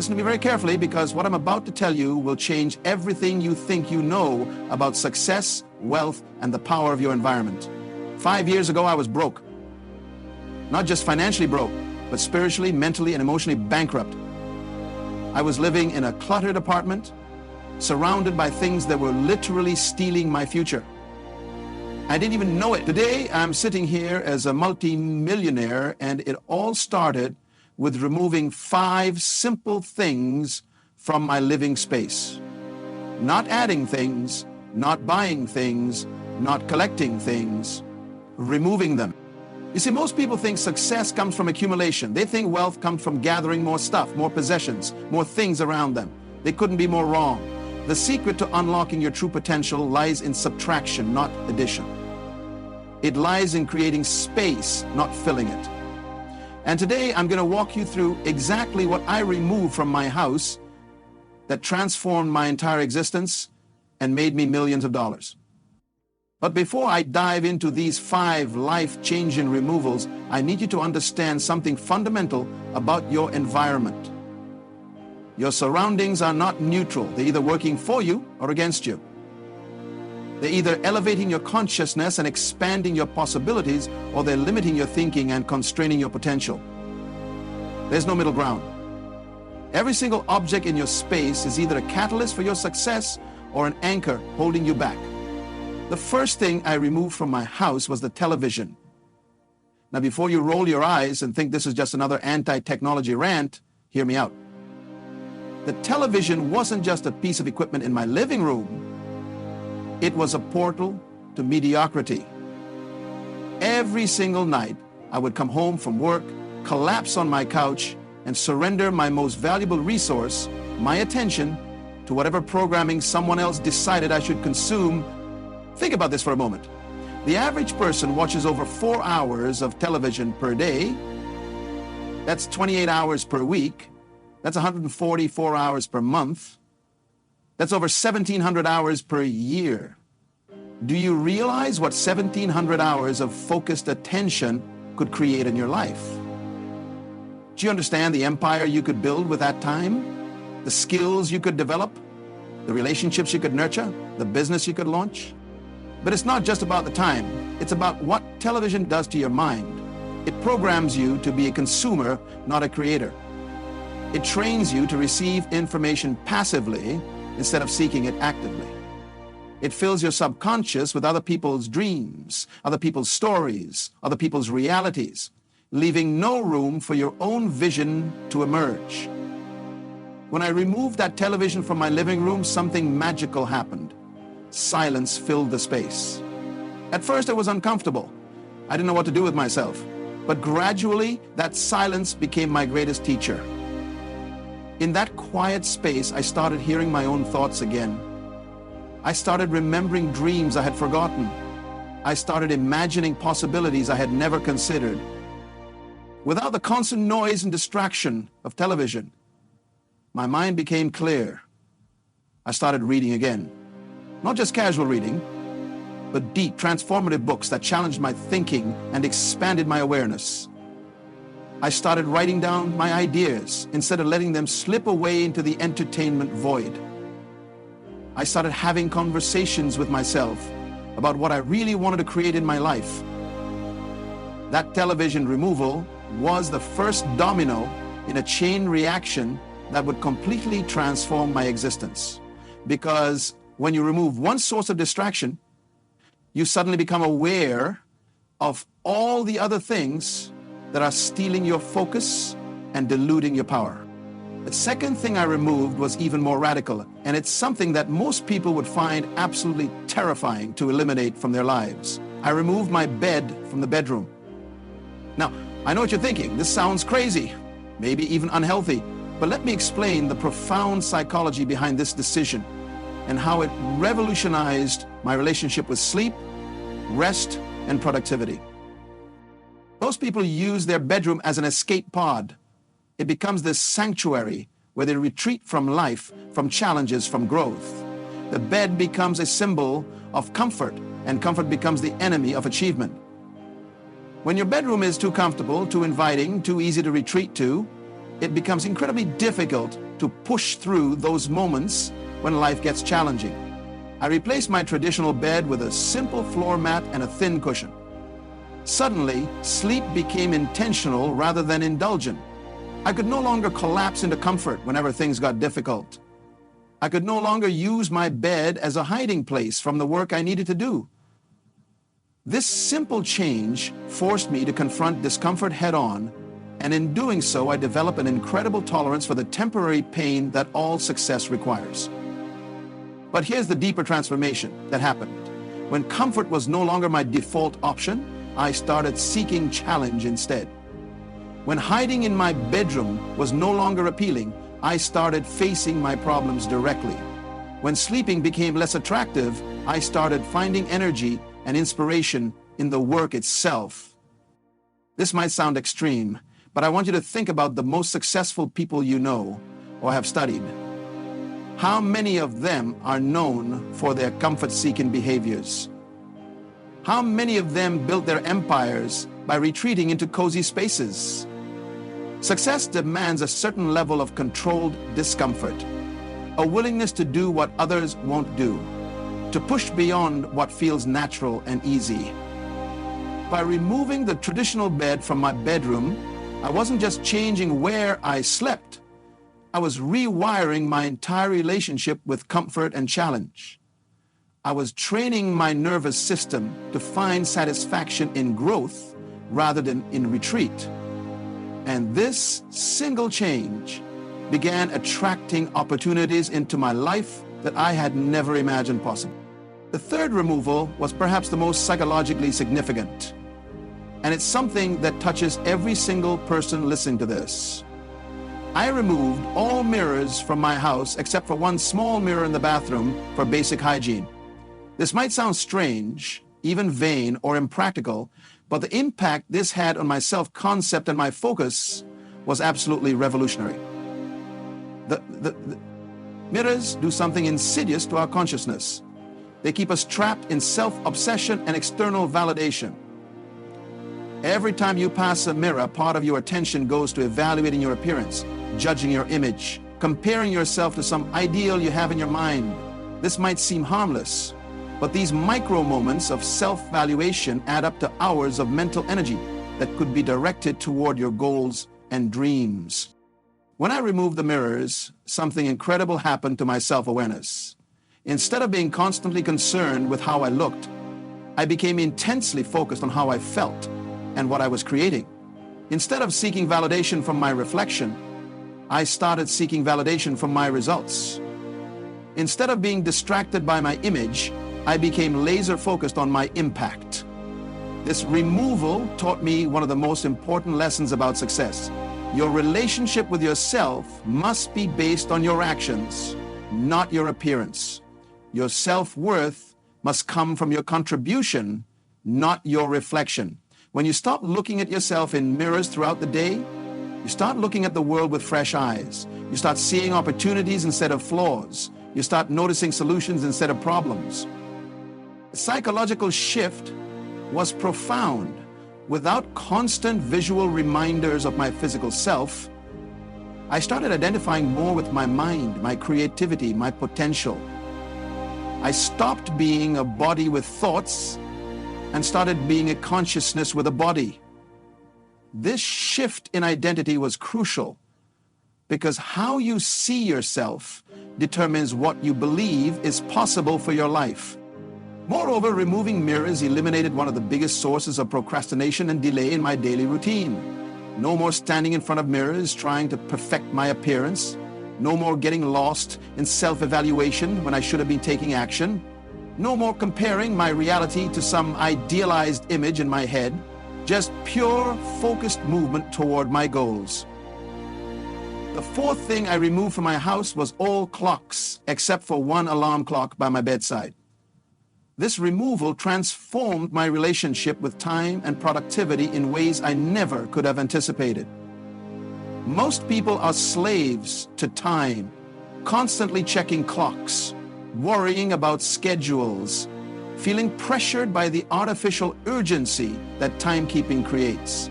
listen to me very carefully, because what I'm about to tell you will change everything you think you know about success, wealth, and the power of your environment. 5 years ago, I was broke. Not just financially broke, but spiritually, mentally, and emotionally bankrupt. I was living in a cluttered apartment, surrounded by things that were literally stealing my future. I didn't even know it. Today, I'm sitting here as a multi-millionaire, and it all started with removing 5 simple things from my living space. Not adding things, not buying things, not collecting things, removing them. You see, most people think success comes from accumulation. They think wealth comes from gathering more stuff, more possessions, more things around them. They couldn't be more wrong. The secret to unlocking your true potential lies in subtraction, not addition. It lies in creating space, not filling it. And today I'm going to walk you through exactly what I removed from my house that transformed my entire existence and made me millions of dollars. But before I dive into these 5 life-changing removals, I need you to understand something fundamental about your environment. Your surroundings are not neutral. They're either working for you or against you. They're either elevating your consciousness and expanding your possibilities, or they're limiting your thinking and constraining your potential. There's no middle ground. Every single object in your space is either a catalyst for your success or an anchor holding you back. The first thing I removed from my house was the television. Now, before you roll your eyes and think this is just another anti-technology rant, hear me out. The television wasn't just a piece of equipment in my living room. It was a portal to mediocrity. Every single night, I would come home from work, collapse on my couch, and surrender my most valuable resource, my attention, to whatever programming someone else decided I should consume. Think about this for a moment. The average person watches over 4 hours of television per day. That's 28 hours per week. That's 144 hours per month. That's over 1,700 hours per year. Do you realize what 1,700 hours of focused attention could create in your life? Do you understand the empire you could build with that time? The skills you could develop? The relationships you could nurture? The business you could launch? But it's not just about the time. It's about what television does to your mind. It programs you to be a consumer, not a creator. It trains you to receive information passively instead of seeking it actively. It fills your subconscious with other people's dreams, other people's stories, other people's realities, leaving no room for your own vision to emerge. When I removed that television from my living room, something magical happened. Silence filled the space. At first, it was uncomfortable. I didn't know what to do with myself. But gradually, that silence became my greatest teacher. In that quiet space, I started hearing my own thoughts again. I started remembering dreams I had forgotten. I started imagining possibilities I had never considered. Without the constant noise and distraction of television, my mind became clear. I started reading again. Not just casual reading, but deep, transformative books that challenged my thinking and expanded my awareness. I started writing down my ideas instead of letting them slip away into the entertainment void. I started having conversations with myself about what I really wanted to create in my life. That television removal was the first domino in a chain reaction that would completely transform my existence. Because when you remove one source of distraction, you suddenly become aware of all the other things that are stealing your focus and diluting your power. The second thing I removed was even more radical, and it's something that most people would find absolutely terrifying to eliminate from their lives. I removed my bed from the bedroom. Now, I know what you're thinking. This sounds crazy, maybe even unhealthy, but let me explain the profound psychology behind this decision and how it revolutionized my relationship with sleep, rest, and productivity. Most people use their bedroom as an escape pod. It becomes this sanctuary where they retreat from life, from challenges, from growth. The bed becomes a symbol of comfort, and comfort becomes the enemy of achievement. When your bedroom is too comfortable, too inviting, too easy to retreat to, it becomes incredibly difficult to push through those moments when life gets challenging. I replaced my traditional bed with a simple floor mat and a thin cushion. Suddenly, sleep became intentional rather than indulgent. I could no longer collapse into comfort whenever things got difficult. I could no longer use my bed as a hiding place from the work I needed to do. This simple change forced me to confront discomfort head-on, and in doing so, I developed an incredible tolerance for the temporary pain that all success requires. But here's the deeper transformation that happened. When comfort was no longer my default option, I started seeking challenge instead. When hiding in my bedroom was no longer appealing, I started facing my problems directly. When sleeping became less attractive, I started finding energy and inspiration in the work itself. This might sound extreme, but I want you to think about the most successful people you know or have studied. How many of them are known for their comfort-seeking behaviors? How many of them built their empires by retreating into cozy spaces? Success demands a certain level of controlled discomfort, a willingness to do what others won't do, to push beyond what feels natural and easy. By removing the traditional bed from my bedroom, I wasn't just changing where I slept, I was rewiring my entire relationship with comfort and challenge. I was training my nervous system to find satisfaction in growth rather than in retreat. And this single change began attracting opportunities into my life that I had never imagined possible. The third removal was perhaps the most psychologically significant, and it's something that touches every single person listening to this. I removed all mirrors from my house except for one small mirror in the bathroom for basic hygiene. This might sound strange, even vain or impractical, but the impact this had on my self-concept and my focus was absolutely revolutionary. The mirrors do something insidious to our consciousness. They keep us trapped in self-obsession and external validation. Every time you pass a mirror, part of your attention goes to evaluating your appearance, judging your image, comparing yourself to some ideal you have in your mind. This might seem harmless, but these micro moments of self-valuation add up to hours of mental energy that could be directed toward your goals and dreams. When I removed the mirrors, something incredible happened to my self-awareness. Instead of being constantly concerned with how I looked, I became intensely focused on how I felt and what I was creating. Instead of seeking validation from my reflection, I started seeking validation from my results. Instead of being distracted by my image, I became laser focused on my impact. This removal taught me one of the most important lessons about success. Your relationship with yourself must be based on your actions, not your appearance. Your self-worth must come from your contribution, not your reflection. When you stop looking at yourself in mirrors throughout the day, you start looking at the world with fresh eyes. You start seeing opportunities instead of flaws. You start noticing solutions instead of problems. The psychological shift was profound. Without constant visual reminders of my physical self, I started identifying more with my mind, my creativity, my potential. I stopped being a body with thoughts and started being a consciousness with a body. This shift in identity was crucial because how you see yourself determines what you believe is possible for your life. Moreover, removing mirrors eliminated one of the biggest sources of procrastination and delay in my daily routine. No more standing in front of mirrors trying to perfect my appearance. No more getting lost in self-evaluation when I should have been taking action. No more comparing my reality to some idealized image in my head. Just pure, focused movement toward my goals. The fourth thing I removed from my house was all clocks, except for one alarm clock by my bedside. This removal transformed my relationship with time and productivity in ways I never could have anticipated. Most people are slaves to time, constantly checking clocks, worrying about schedules, feeling pressured by the artificial urgency that timekeeping creates.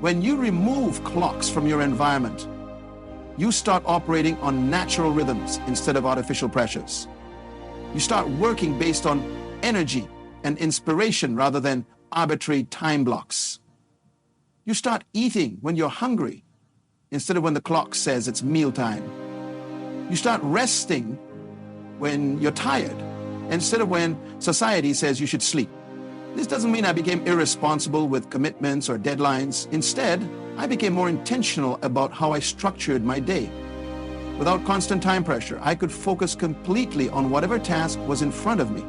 When you remove clocks from your environment, you start operating on natural rhythms instead of artificial pressures. You start working based on energy and inspiration rather than arbitrary time blocks. You start eating when you're hungry instead of when the clock says it's mealtime. You start resting when you're tired instead of when society says you should sleep. This doesn't mean I became irresponsible with commitments or deadlines. Instead, I became more intentional about how I structured my day. Without constant time pressure, I could focus completely on whatever task was in front of me.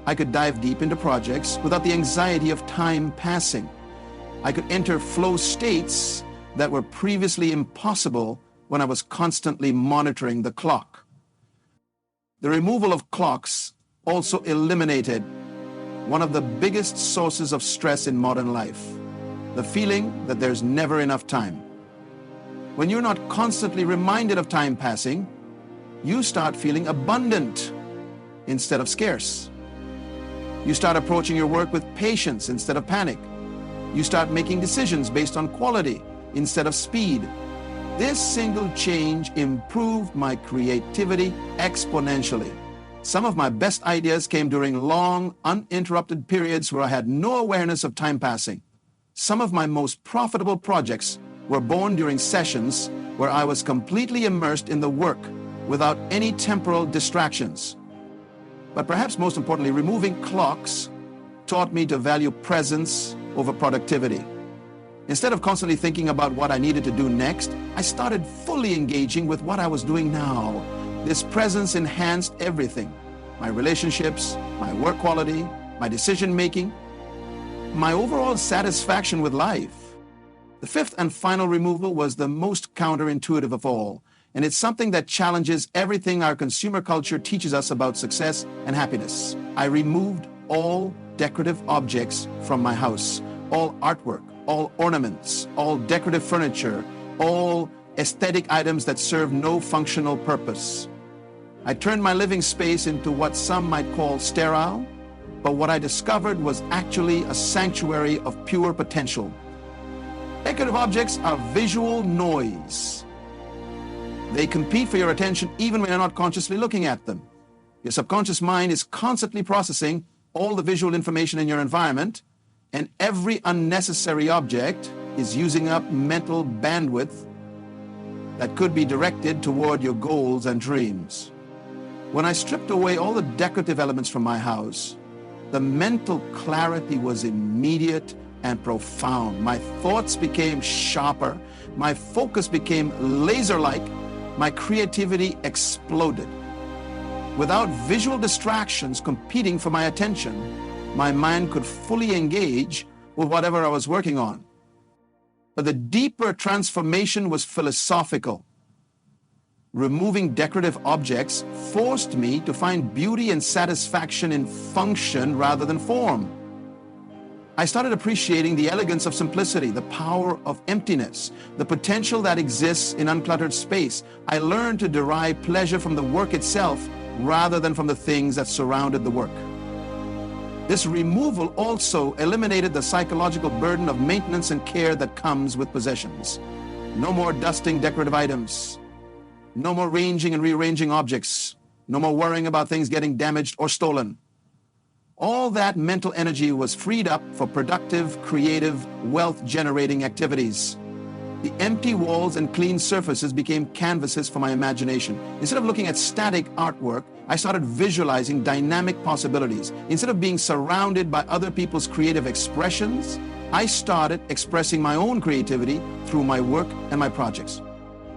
I could dive deep into projects without the anxiety of time passing. I could enter flow states that were previously impossible when I was constantly monitoring the clock. The removal of clocks also eliminated one of the biggest sources of stress in modern life, the feeling that there's never enough time. When you're not constantly reminded of time passing, you start feeling abundant instead of scarce. You start approaching your work with patience instead of panic. You start making decisions based on quality instead of speed. This single change improved my creativity exponentially. Some of my best ideas came during long, uninterrupted periods where I had no awareness of time passing. Some of my most profitable projects were born during sessions where I was completely immersed in the work without any temporal distractions. But perhaps most importantly, removing clocks taught me to value presence over productivity. Instead of constantly thinking about what I needed to do next, I started fully engaging with what I was doing now. This presence enhanced everything: my relationships, my work quality, my decision-making, my overall satisfaction with life. The fifth and final removal was the most counterintuitive of all, and it's something that challenges everything our consumer culture teaches us about success and happiness. I removed all decorative objects from my house, all artwork, all ornaments, all decorative furniture, all aesthetic items that serve no functional purpose. I turned my living space into what some might call sterile, but what I discovered was actually a sanctuary of pure potential. Decorative objects are visual noise. They compete for your attention even when you're not consciously looking at them. Your subconscious mind is constantly processing all the visual information in your environment, and every unnecessary object is using up mental bandwidth that could be directed toward your goals and dreams. When I stripped away all the decorative elements from my house, the mental clarity was immediate and profound. My thoughts became sharper. My focus became laser-like. My creativity exploded. Without visual distractions competing for my attention, my mind could fully engage with whatever I was working on. But the deeper transformation was philosophical. Removing decorative objects forced me to find beauty and satisfaction in function rather than form. I started appreciating the elegance of simplicity, the power of emptiness, the potential that exists in uncluttered space. I learned to derive pleasure from the work itself rather than from the things that surrounded the work. This removal also eliminated the psychological burden of maintenance and care that comes with possessions. No more dusting decorative items. No more ranging and rearranging objects. No more worrying about things getting damaged or stolen. All that mental energy was freed up for productive, creative, wealth-generating activities. The empty walls and clean surfaces became canvases for my imagination. Instead of looking at static artwork, I started visualizing dynamic possibilities. Instead of being surrounded by other people's creative expressions, I started expressing my own creativity through my work and my projects.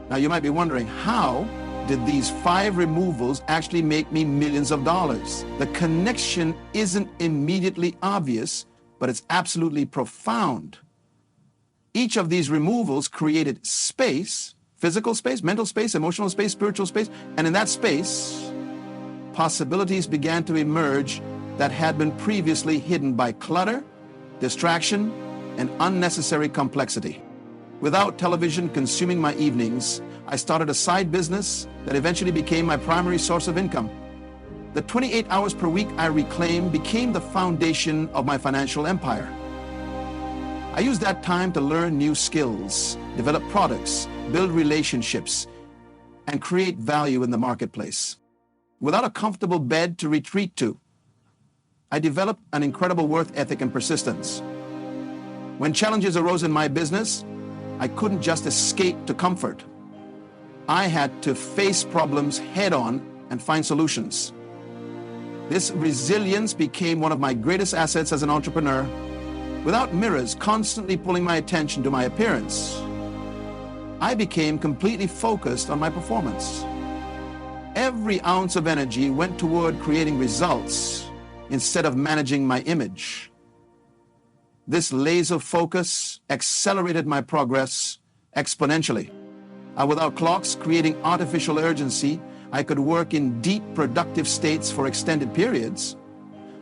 Now you might be wondering, how did these 5 removals actually make me millions of dollars? The connection isn't immediately obvious, but it's absolutely profound. Each of these removals created space, physical space, mental space, emotional space, spiritual space, and in that space, possibilities began to emerge that had been previously hidden by clutter, distraction, and unnecessary complexity. Without television consuming my evenings, I started a side business that eventually became my primary source of income. The 28 hours per week I reclaimed became the foundation of my financial empire. I used that time to learn new skills, develop products, build relationships, and create value in the marketplace. Without a comfortable bed to retreat to, I developed an incredible work ethic and persistence. When challenges arose in my business, I couldn't just escape to comfort. I had to face problems head-on and find solutions. This resilience became one of my greatest assets as an entrepreneur. Without mirrors constantly pulling my attention to my appearance, I became completely focused on my performance. Every ounce of energy went toward creating results instead of managing my image. This laser focus accelerated my progress exponentially. Without clocks creating artificial urgency, I could work in deep productive states for extended periods.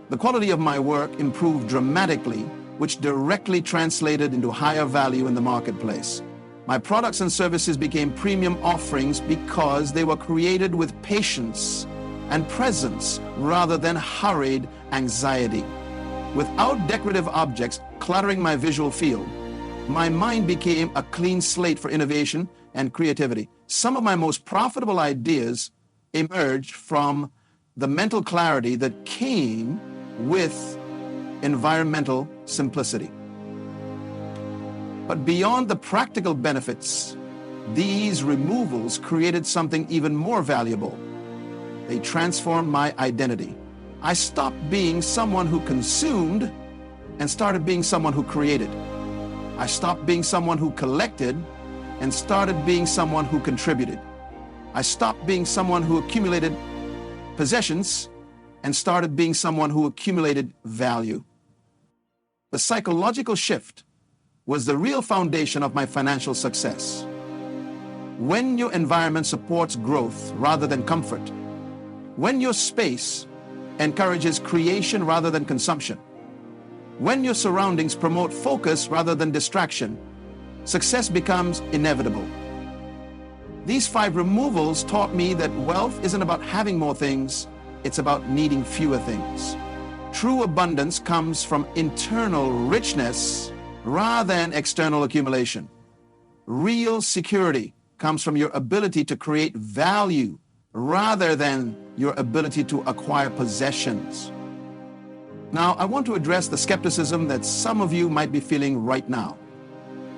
The quality of my work improved dramatically, which directly translated into higher value in the marketplace. My products and services became premium offerings because they were created with patience and presence rather than hurried anxiety. Without decorative objects cluttering my visual field, my mind became a clean slate for innovation and creativity. Some of my most profitable ideas emerged from the mental clarity that came with environmental simplicity. But beyond the practical benefits, these removals created something even more valuable. They transformed my identity. I stopped being someone who consumed and started being someone who created. I stopped being someone who collected and started being someone who contributed. I stopped being someone who accumulated possessions and started being someone who accumulated value. The psychological shift was the real foundation of my financial success. When your environment supports growth rather than comfort, when your space encourages creation rather than consumption, when your surroundings promote focus rather than distraction, success becomes inevitable. These 5 removals taught me that wealth isn't about having more things, it's about needing fewer things. True abundance comes from internal richness rather than external accumulation. Real security comes from your ability to create value rather than your ability to acquire possessions. Now, I want to address the skepticism that some of you might be feeling right now.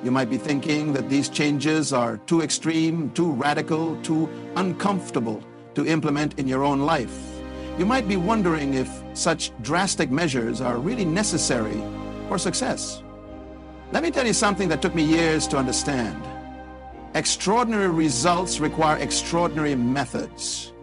You might be thinking that these changes are too extreme, too radical, too uncomfortable to implement in your own life. You might be wondering if such drastic measures are really necessary for success. Let me tell you something that took me years to understand. Extraordinary results require extraordinary methods.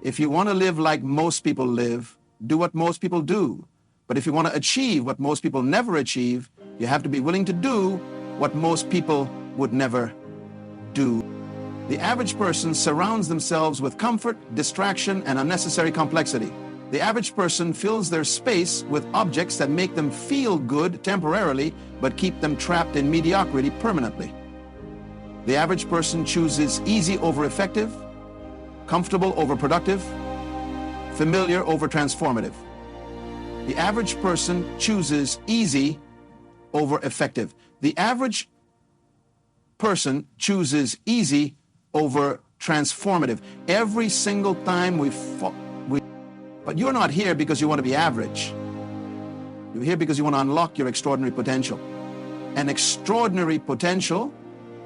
If you want to live like most people live, do what most people do. But if you want to achieve what most people never achieve, you have to be willing to do what most people would never do. The average person surrounds themselves with comfort, distraction, and unnecessary complexity. The average person fills their space with objects that make them feel good temporarily, but keep them trapped in mediocrity permanently. The average person chooses easy over effective, comfortable over productive, familiar over transformative. The average person chooses easy over effective. The average person chooses easy over transformative. Every single time but you're not here because you want to be average. You're here because you want to unlock your extraordinary potential. And extraordinary potential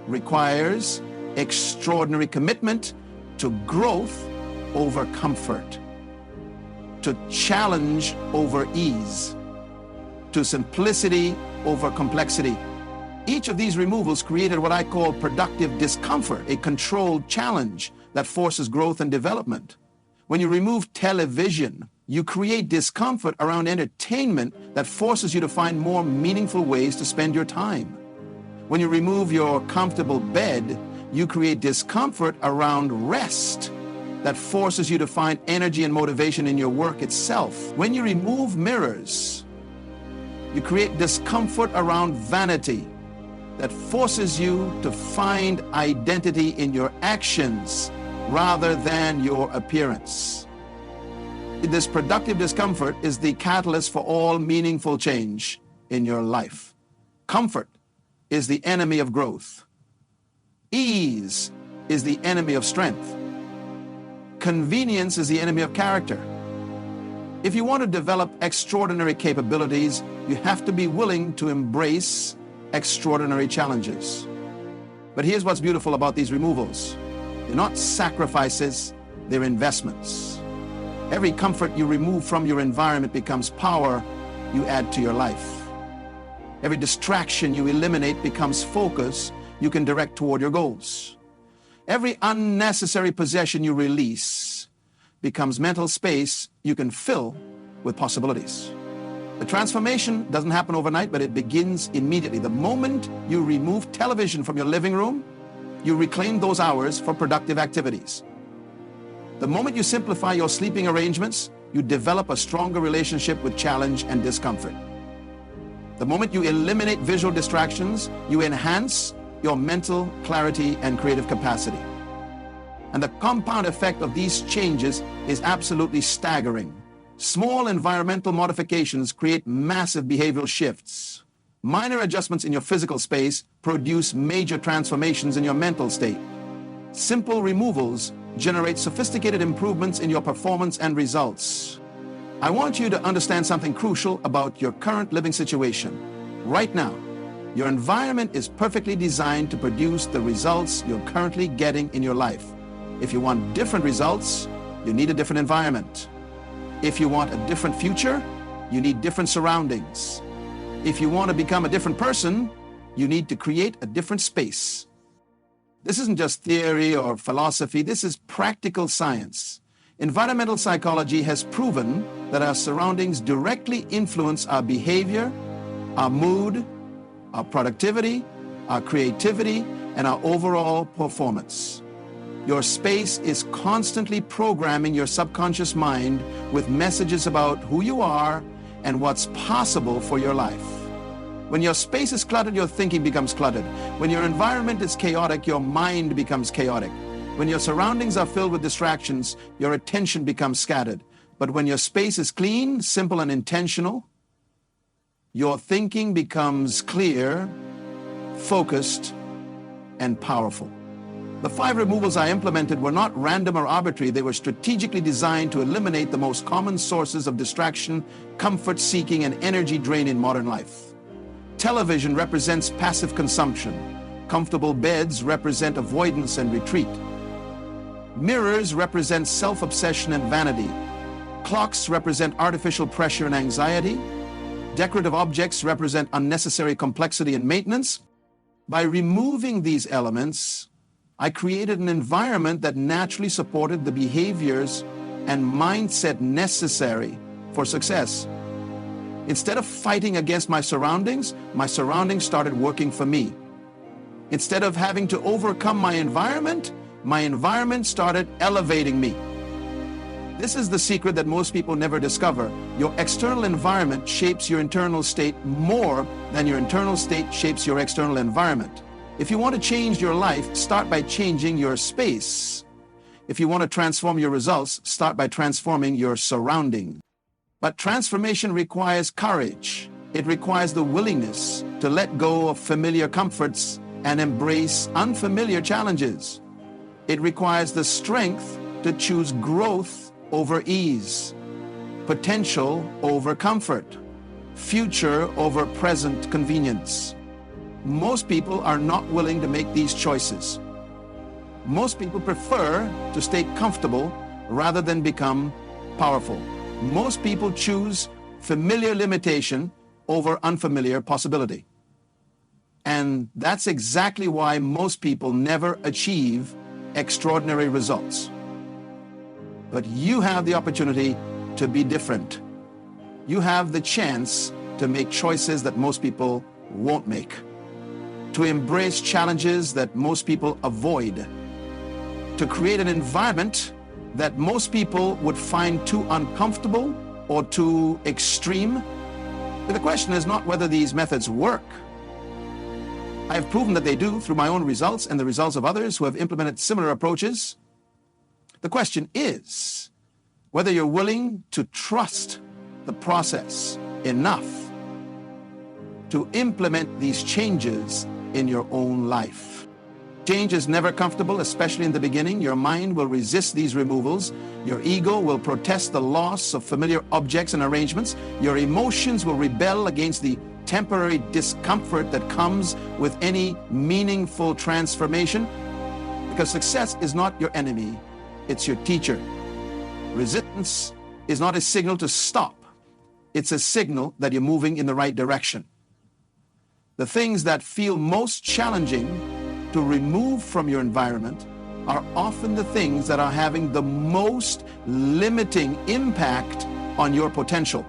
requires extraordinary commitment to growth over comfort, to challenge over ease, to simplicity over complexity. Each of these removals created what I call productive discomfort, a controlled challenge that forces growth and development. When you remove television, you create discomfort around entertainment that forces you to find more meaningful ways to spend your time. When you remove your comfortable bed, you create discomfort around rest that forces you to find energy and motivation in your work itself. When you remove mirrors, you create discomfort around vanity that forces you to find identity in your actions rather than your appearance. This productive discomfort is the catalyst for all meaningful change in your life. Comfort is the enemy of growth. Ease is the enemy of strength. Convenience is the enemy of character. If you want to develop extraordinary capabilities, you have to be willing to embrace extraordinary challenges. But here's what's beautiful about these removals. They're not sacrifices, they're investments. Every comfort you remove from your environment becomes power you add to your life. Every distraction you eliminate becomes focus you can direct toward your goals. Every unnecessary possession you release becomes mental space you can fill with possibilities. The transformation doesn't happen overnight, but it begins immediately. The moment you remove television from your living room, you reclaim those hours for productive activities. The moment you simplify your sleeping arrangements, you develop a stronger relationship with challenge and discomfort. The moment you eliminate visual distractions, you enhance your mental clarity and creative capacity. And the compound effect of these changes is absolutely staggering. Small environmental modifications create massive behavioral shifts. Minor adjustments in your physical space produce major transformations in your mental state. Simple removals generate sophisticated improvements in your performance and results. I want you to understand something crucial about your current living situation. Right now, your environment is perfectly designed to produce the results you're currently getting in your life. If you want different results, you need a different environment. If you want a different future, you need different surroundings. If you want to become a different person, you need to create a different space. This isn't just theory or philosophy, this is practical science. Environmental psychology has proven that our surroundings directly influence our behavior, our mood, our productivity, our creativity, and our overall performance. Your space is constantly programming your subconscious mind with messages about who you are and what's possible for your life. When your space is cluttered, your thinking becomes cluttered. When your environment is chaotic, your mind becomes chaotic. When your surroundings are filled with distractions, your attention becomes scattered. But when your space is clean, simple, and intentional, your thinking becomes clear, focused, and powerful. The 5 removals I implemented were not random or arbitrary. They were strategically designed to eliminate the most common sources of distraction, comfort seeking, and energy drain in modern life. Television represents passive consumption. Comfortable beds represent avoidance and retreat. Mirrors represent self-obsession and vanity. Clocks represent artificial pressure and anxiety. Decorative objects represent unnecessary complexity and maintenance. By removing these elements, I created an environment that naturally supported the behaviors and mindset necessary for success. Instead of fighting against my surroundings started working for me. Instead of having to overcome my environment started elevating me. This is the secret that most people never discover. Your external environment shapes your internal state more than your internal state shapes your external environment. If you want to change your life, start by changing your space. If you want to transform your results, start by transforming your surrounding. But transformation requires courage. It requires the willingness to let go of familiar comforts and embrace unfamiliar challenges. It requires the strength to choose growth over ease, potential over comfort, future over present convenience. Most people are not willing to make these choices. Most people prefer to stay comfortable rather than become powerful. Most people choose familiar limitation over unfamiliar possibility. And that's exactly why most people never achieve extraordinary results. But you have the opportunity to be different. You have the chance to make choices that most people won't make, to embrace challenges that most people avoid, to create an environment that most people would find too uncomfortable or too extreme. But the question is not whether these methods work. I have proven that they do through my own results and the results of others who have implemented similar approaches. The question is whether you're willing to trust the process enough to implement these changes in your own life. Change is never comfortable, especially in the beginning. Your mind will resist these removals. Your ego will protest the loss of familiar objects and arrangements. Your emotions will rebel against the temporary discomfort that comes with any meaningful transformation, because success is not your enemy, it's your teacher. Resistance is not a signal to stop. It's a signal that you're moving in the right direction. The things that feel most challenging to remove from your environment are often the things that are having the most limiting impact on your potential.